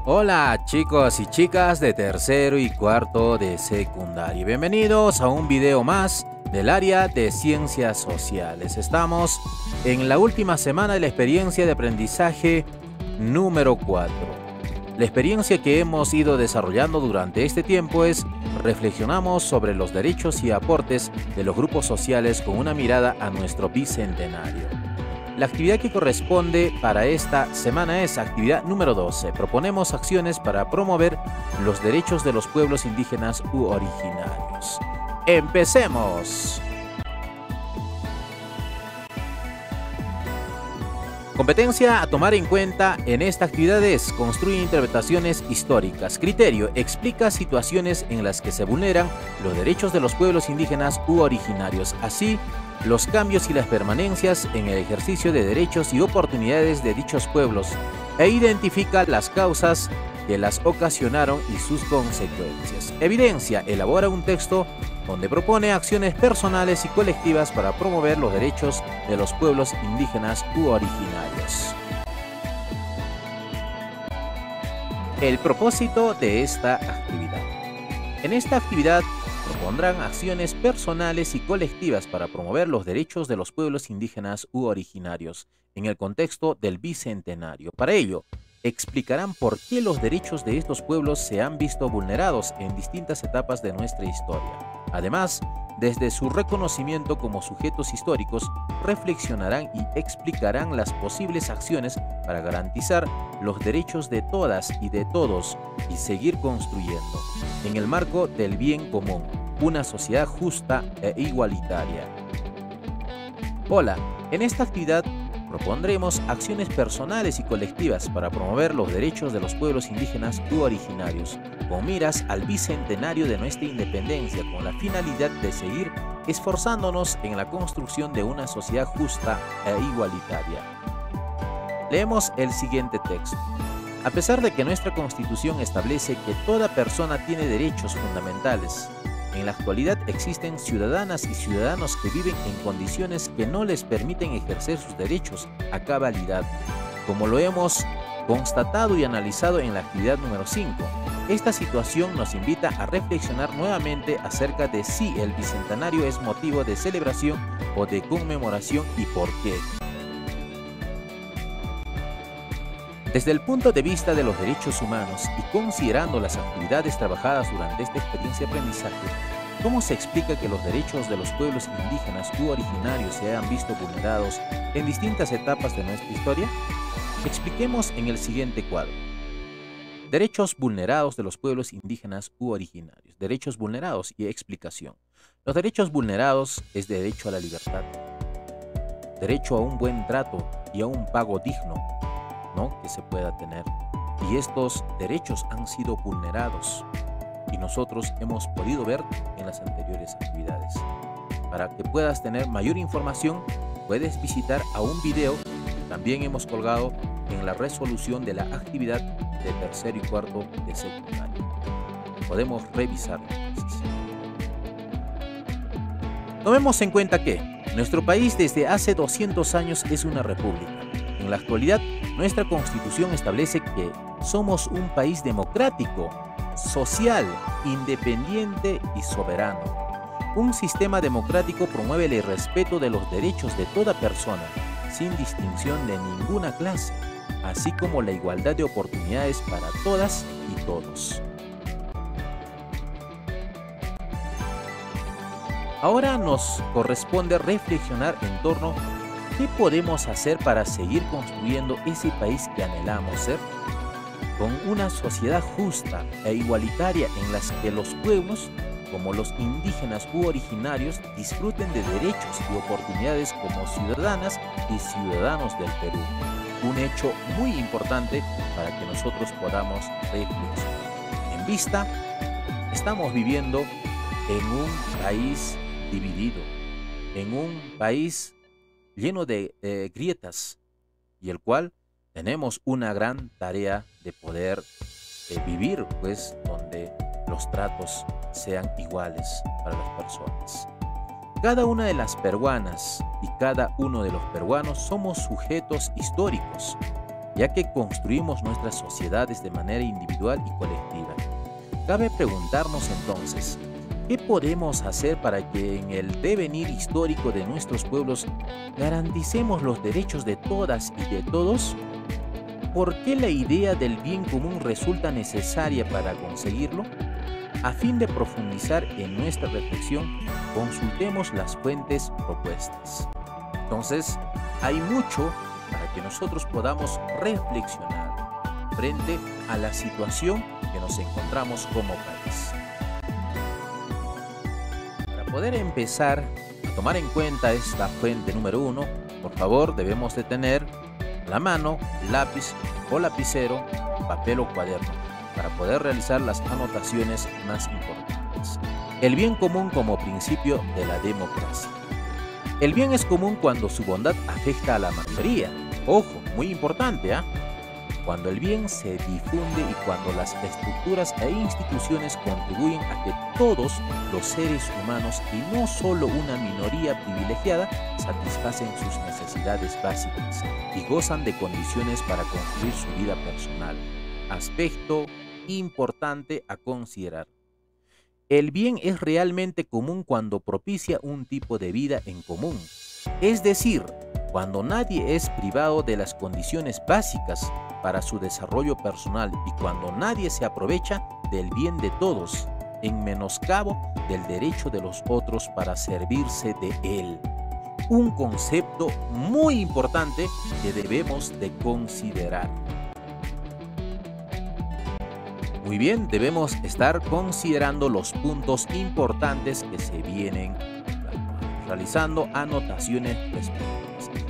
Hola chicos y chicas de tercero y cuarto de secundaria. Bienvenidos a un video más del área de ciencias sociales. Estamos en la última semana de la experiencia de aprendizaje número 4. La experiencia que hemos ido desarrollando durante este tiempo es reflexionamos sobre los derechos y aportes de los grupos sociales con una mirada a nuestro bicentenario. La actividad que corresponde para esta semana es actividad número 12. Proponemos acciones para promover los derechos de los pueblos indígenas u originarios. ¡Empecemos! Competencia a tomar en cuenta en esta actividad es construir interpretaciones históricas. Criterio: explica situaciones en las que se vulneran los derechos de los pueblos indígenas u originarios, así los cambios y las permanencias en el ejercicio de derechos y oportunidades de dichos pueblos, e identifica las causas que las ocasionaron y sus consecuencias. Evidencia: elabora un texto donde propone acciones personales y colectivas para promover los derechos de los pueblos indígenas u originarios. El propósito de esta actividad. En esta actividad propondrán acciones personales y colectivas para promover los derechos de los pueblos indígenas u originarios en el contexto del bicentenario. Para ello, explicarán por qué los derechos de estos pueblos se han visto vulnerados en distintas etapas de nuestra historia. Además, desde su reconocimiento como sujetos históricos, reflexionarán y explicarán las posibles acciones para garantizar los derechos de todas y de todos y seguir construyendo, en el marco del bien común, una sociedad justa e igualitaria. Hola, en esta actividad propondremos acciones personales y colectivas para promover los derechos de los pueblos indígenas u originarios, con miras al bicentenario de nuestra independencia, con la finalidad de seguir esforzándonos en la construcción de una sociedad justa e igualitaria. Leemos el siguiente texto. A pesar de que nuestra Constitución establece que toda persona tiene derechos fundamentales, en la actualidad existen ciudadanas y ciudadanos que viven en condiciones que no les permiten ejercer sus derechos a cabalidad, como lo hemos constatado y analizado en la actividad número 5. Esta situación nos invita a reflexionar nuevamente acerca de si el bicentenario es motivo de celebración o de conmemoración y por qué. Desde el punto de vista de los derechos humanos y considerando las actividades trabajadas durante esta experiencia de aprendizaje, ¿cómo se explica que los derechos de los pueblos indígenas u originarios se hayan visto vulnerados en distintas etapas de nuestra historia? Expliquemos en el siguiente cuadro. Derechos vulnerados de los pueblos indígenas u originarios. Derechos vulnerados y explicación. Los derechos vulnerados es derecho a la libertad, derecho a un buen trato y a un pago digno, que se pueda tener, y estos derechos han sido vulnerados y nosotros hemos podido ver en las anteriores actividades. Para que puedas tener mayor información, puedes visitar a un video que también hemos colgado en la resolución de la actividad de tercero y cuarto de secundaria. Podemos revisarlo. Tomemos en cuenta que nuestro país desde hace 200 años es una república. En la actualidad, nuestra Constitución establece que somos un país democrático, social, independiente y soberano. Un sistema democrático promueve el respeto de los derechos de toda persona, sin distinción de ninguna clase, así como la igualdad de oportunidades para todas y todos. Ahora nos corresponde reflexionar en torno a ¿qué podemos hacer para seguir construyendo ese país que anhelamos ser? Con una sociedad justa e igualitaria en la que los pueblos, como los indígenas u originarios, disfruten de derechos y oportunidades como ciudadanas y ciudadanos del Perú. Un hecho muy importante para que nosotros podamos reflexionar. En vista, estamos viviendo en un país dividido, en un país lleno de grietas, y el cual tenemos una gran tarea de poder vivir, pues, donde los tratos sean iguales para las personas. Cada una de las peruanas y cada uno de los peruanos somos sujetos históricos ya que construimos nuestras sociedades de manera individual y colectiva. Cabe preguntarnos entonces, ¿qué podemos hacer para que en el devenir histórico de nuestros pueblos garanticemos los derechos de todas y de todos? ¿Por qué la idea del bien común resulta necesaria para conseguirlo? A fin de profundizar en nuestra reflexión, consultemos las fuentes propuestas. Entonces, hay mucho para que nosotros podamos reflexionar frente a la situación que nos encontramos como país. Para poder empezar a tomar en cuenta esta fuente número 1, por favor debemos de tener a la mano lápiz o lapicero, papel o cuaderno, para poder realizar las anotaciones más importantes. El bien común como principio de la democracia. El bien es común cuando su bondad afecta a la mayoría. Ojo, muy importante, cuando el bien se difunde y cuando las estructuras e instituciones contribuyen a que todos los seres humanos y no solo una minoría privilegiada satisfacen sus necesidades básicas y gozan de condiciones para construir su vida personal. Aspecto importante a considerar. El bien es realmente común cuando propicia un tipo de vida en común, es decir, cuando nadie es privado de las condiciones básicas para su desarrollo personal y cuando nadie se aprovecha del bien de todos en menoscabo del derecho de los otros para servirse de él. Un concepto muy importante que debemos de considerar. Muy bien, debemos estar considerando los puntos importantes que se vienen realizando anotaciones respectivas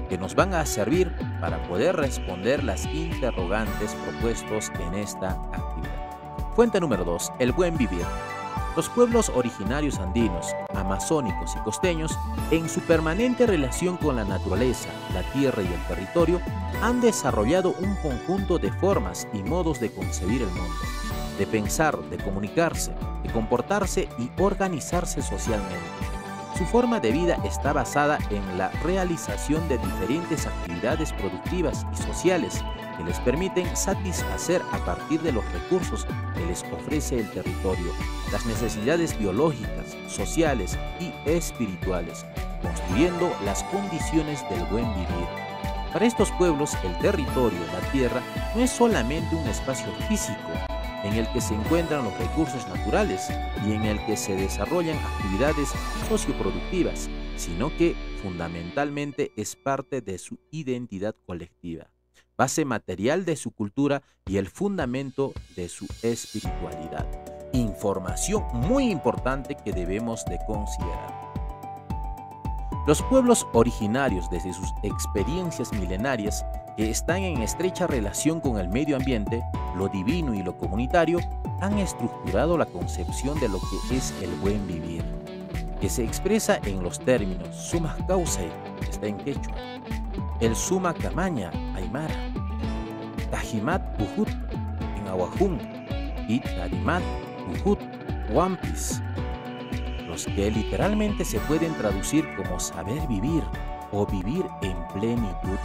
que nos van a servir para poder responder las interrogantes propuestos en esta actividad. Fuente número 2. El buen vivir. Los pueblos originarios andinos, amazónicos y costeños, en su permanente relación con la naturaleza, la tierra y el territorio, han desarrollado un conjunto de formas y modos de concebir el mundo, de pensar, de comunicarse, de comportarse y organizarse socialmente. Su forma de vida está basada en la realización de diferentes actividades productivas y sociales que les permiten satisfacer a partir de los recursos que les ofrece el territorio las necesidades biológicas, sociales y espirituales, construyendo las condiciones del buen vivir. Para estos pueblos, el territorio, la tierra, no es solamente un espacio físico en el que se encuentran los recursos naturales y en el que se desarrollan actividades socioproductivas, sino que fundamentalmente es parte de su identidad colectiva, base material de su cultura y el fundamento de su espiritualidad. Información muy importante que debemos de considerar. Los pueblos originarios, desde sus experiencias milenarias, que están en estrecha relación con el medio ambiente, lo divino y lo comunitario, han estructurado la concepción de lo que es el buen vivir, que se expresa en los términos Suma Causay, que está en quechua, el Suma Camaña, aymara, Tajimat Pujut, en ahuajún, y Tarimat Pujut, huampis, los que literalmente se pueden traducir como saber vivir o vivir en plenitud.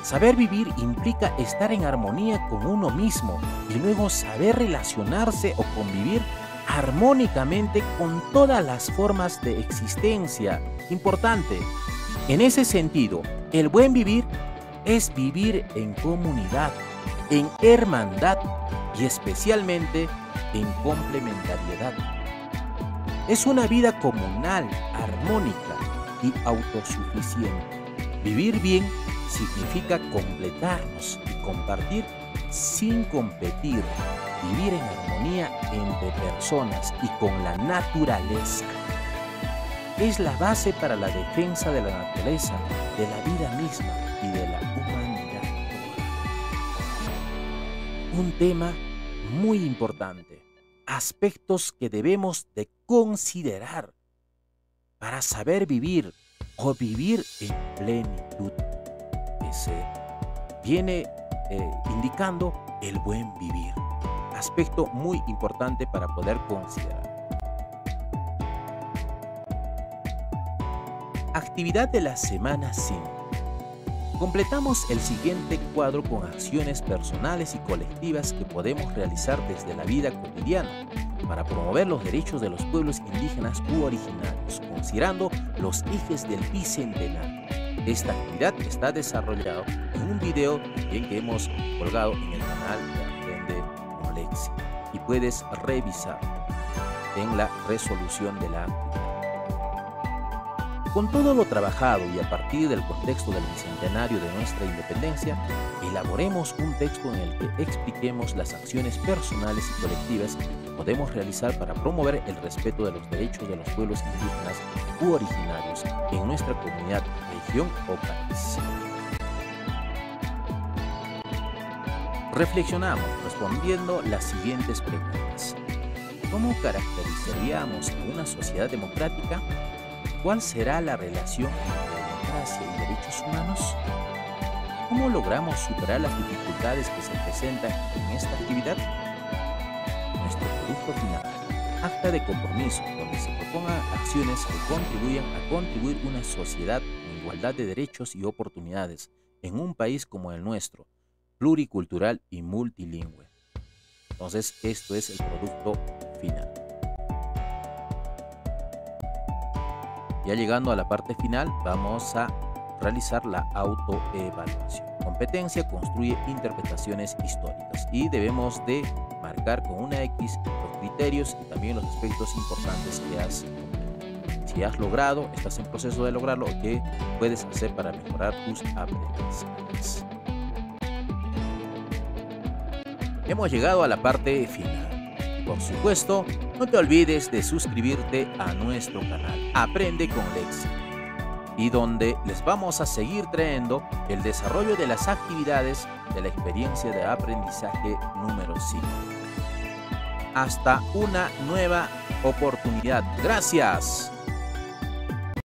Saber vivir implica estar en armonía con uno mismo y luego saber relacionarse o convivir armónicamente con todas las formas de existencia. Importante. En ese sentido, el buen vivir es vivir en comunidad, en hermandad y especialmente en complementariedad. Es una vida comunal, armónica y autosuficiente. Vivir bien significa completarnos y compartir sin competir, vivir en armonía entre personas y con la naturaleza. Es la base para la defensa de la naturaleza, de la vida misma y de la humanidad. Un tema muy importante, aspectos que debemos de considerar para saber vivir o vivir en plenitud. Se viene indicando el buen vivir, aspecto muy importante para poder considerar. Actividad de la semana 5. Completamos el siguiente cuadro con acciones personales y colectivas que podemos realizar desde la vida cotidiana para promover los derechos de los pueblos indígenas u originarios, considerando los ejes del bicentenario. Esta actividad está desarrollada en un video también que hemos colgado en el canal de Aprende con Lexi y puedes revisar en la resolución de la actividad. Con todo lo trabajado y a partir del contexto del bicentenario de nuestra independencia, elaboremos un texto en el que expliquemos las acciones personales y colectivas que podemos realizar para promover el respeto de los derechos de los pueblos indígenas u originarios en nuestra comunidad, región o país. Reflexionamos respondiendo las siguientes preguntas. ¿Cómo caracterizaríamos a una sociedad democrática? ¿Cuál será la relación entre democracia y derechos humanos? ¿Cómo logramos superar las dificultades que se presentan en esta actividad? Nuestro producto final, acta de compromiso, donde se propongan acciones que contribuyan a construir una sociedad con igualdad de derechos y oportunidades en un país como el nuestro, pluricultural y multilingüe. Entonces, esto es el producto final. Ya llegando a la parte final, vamos a realizar la autoevaluación. Competencia construye interpretaciones históricas y debemos de marcar con una X los criterios y también los aspectos importantes que has cumplido. Si has logrado, estás en proceso de lograrlo, ¿qué puedes hacer para mejorar tus aprendizajes? Hemos llegado a la parte final. Por supuesto, no te olvides de suscribirte a nuestro canal Aprende con Lexi, y donde les vamos a seguir trayendo el desarrollo de las actividades de la experiencia de aprendizaje número 5. Hasta una nueva oportunidad. Gracias.